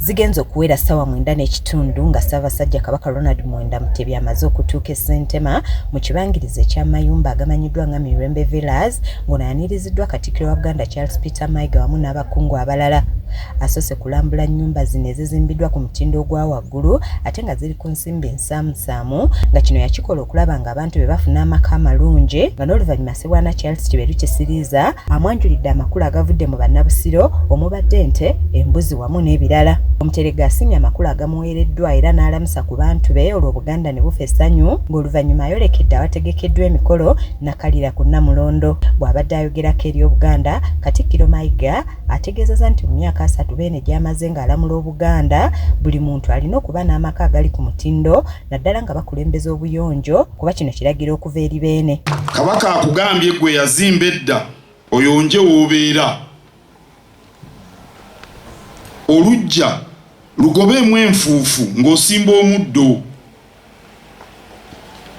zigenze okuwera ssaawa 9:30 nga Ssaabasajja Kabaka Ronald Muwenda Mutebi amaze okutuuka e Sentema mu kibangirizi eky'amayumba agamanyiddwa nga Mirembe Villas ng'onaaniriziddwa Katikkiro wa Buganda Charles Peter Mayiga wamu n'abakungu abalala. Asoose kulambula nnyumba zino ezizimbiddwa ku mutindo ogwa waggulu ate nga ziri ku nsimbi ensaamusaamu nga kino yakikola okulaba nga abantu be bafuna amaka amalungi nga n'oluvannyuma Ssebwana Charles Kiberu Kisiriiza amwanjulidde amakulu agavudde mu bannabusiro omubadde ente, embuzi wamu n'ebirala. Omuterega asimye amakulu agamuweereddwa era n'alamusa ku bantu be olwo Obuganda ne bufa essanyu ng'oluvannyuma ayolekedde abategekeddwa emikolo nakalira ku Namulondo. Bw'abadde ayogerako eri Obuganda, Katikkiro Mayiga ategeezezza nti mu myaka 3 beene gy'amaze ng'alamula Obuganda buli muntu alina okuba n'amaka agali ku mutindo naddala nga bakulembeza obuyonjo kuba kino kiragiro okuva eri beene. Kabaka akugambye gwe yazimba edda oyonje w'obeera. Olujja lugobeemu enfuufu ng'osimba omuddo.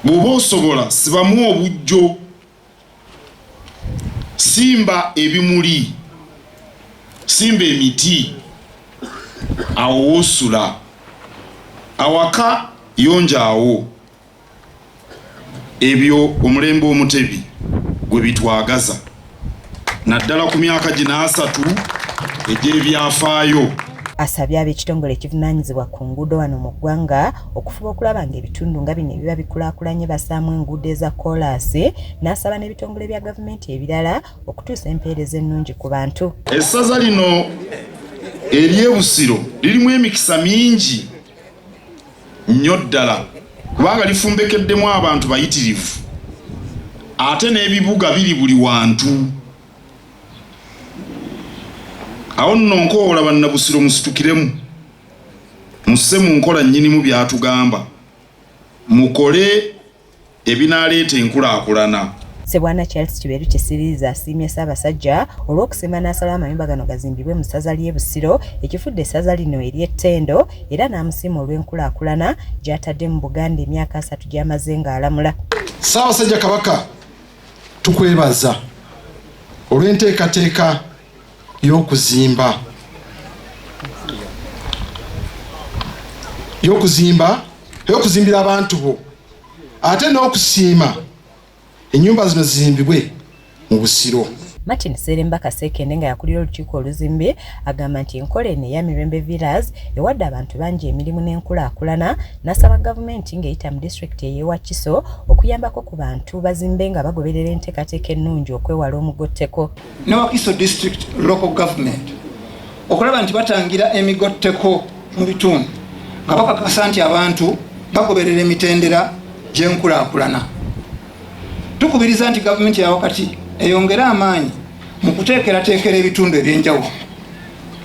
Bw'oba osobola sibamu obujjo. Simba ebimuli. Simba emiti. Awo w'osula. Awaka yonjaawo. Ebyo omulembe Omutebi gwe bitwagaza. Naddala ku myaka gino 3 egy'ebyafaayo. Asabye ab'ekitongole ekivunaanyizibwa ku nguudo wano mu ggwanga okufuba okulaba ng'ebitundu nga bino ebiba bikulaakulanye basaamu enguudo eza koolaasi n'asaba n'ebitongole bya gavumenti ebirala okutuusa empeereza ennungi ku bantu. Essaza lino ery'e Busiro lirimu emikisa mingi nnyo ddala kubanga lifumbekeddemu abantu bayitirivu ate n'ebibuga biri buli wantu. Awo nno nkoola bannabusiro musitukiremu musse mu nkola nnyinimu byatugamba mukole ebinaaleeta enkulaakulana. Ssebwana Charles Kiberu Kisiriiza asiimye Ssaabasajja olw'okusiima n'asalawo amayumba gano gazimbibwe mu ssaza ly'e Busiro ekifudde essaza lino ery'ettendo era n'amusiima olw'enkulaakulana gy'atadde mu Buganda emyaka 3 gy'amaze ng'alamula. Ssaabasajja Kabaka tukwebaza olw'enteekateeka y'okuzimbira abantu bo ate n'okusiima ennyumba zino zizimbibwe mu Busiro. Martin Seremba Kasekende nga yakulira olukiiko oluzimbe agamba nti enkola eno eya Mirembe Villas ewadde abantu bangi emirimu n'enkulaakulana n'asaba gavumenti ng'eyita mu disitulikiti ey'e Wakiso okuyambako ku bantu bazimbe nga bagoberera enteekateeka ennungi okwewala omugotteko. Ne Wakiso district local government okulaba nti batangira emigotteko mu bitundu nga bakakasa nti abantu bagoberera emitendera gy'enkulaakulana. Tukubiriza nti gavumenti ya wakati eyongera amaanyi mu kuteekerateekera ebitundu eby'enjawulo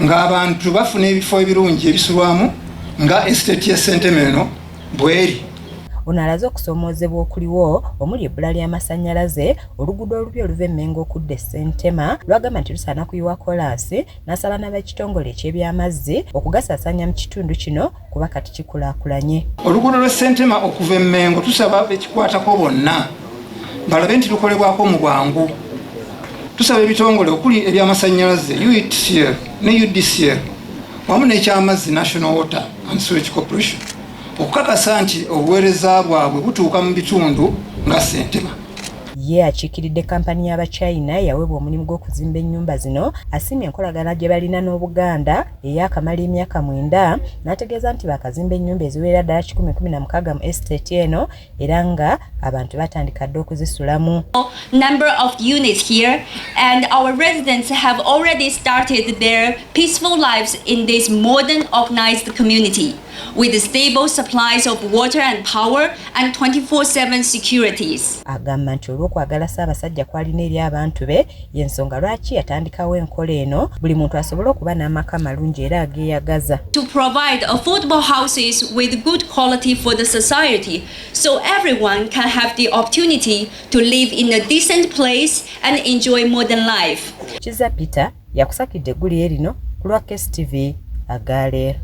ng'abantu bafuna ebifo ebirungi ebisulwamu nga estate ya Sentema eno bweri. Ono alaze okusoomoozebwa okuliwo omuli ebbula ly'amasannyalaze oluguudo olupya oluva e Mmengo okudda e Sentema lwagamba nti lusaana kuyiwa koolaasi n'asaba n'ab'ekitongole eky'ebyamazzi okugasaasaanya mu kitundu kino kuba kati kikulaakulanye. Oluguudo lw'e Sentema okuva e Mmengo tusaba bekikwatako bonna balabe nti lukolebwako mu bwangu. Tusaba ebitongole okuli ebyamasannyalaze UETCL ne UDCL wamu n'ekyamazzi National Water and Sewage Corporation okukakasa nti obuweereza bwabwe butuuka mu bitundu nga Sentema. Ye akiikiridde kampani y'Abachina yaweebwa omulimu gw'okuzimba ennyumba zino asiimye enkolagana gye balina n'Obuganda ey'akamala emyaka 9 n'ategeeza nti bakazimba ennyumba eziwerera ddala 116 mu estate eno era nga abantu batandika dde okuzisulamu. Number of units here and our residents have already started their peaceful lives in this modern organized community with stable supplies of water and power and 24/7 securities. Agamba nti olw'okwagala Ssaabasajja kwalina eri abantu be y'ensonga lwaki yatandikawo enkola eno buli muntu asobole okuba n'amaka amalungi era ageeyagaza. To provide affordable houses with good quality for the society so everyone can have the opportunity to live in a decent place and enjoy modern life. Kiza Peter yakusakidde eggulu lino ku lwa KSTV Agale.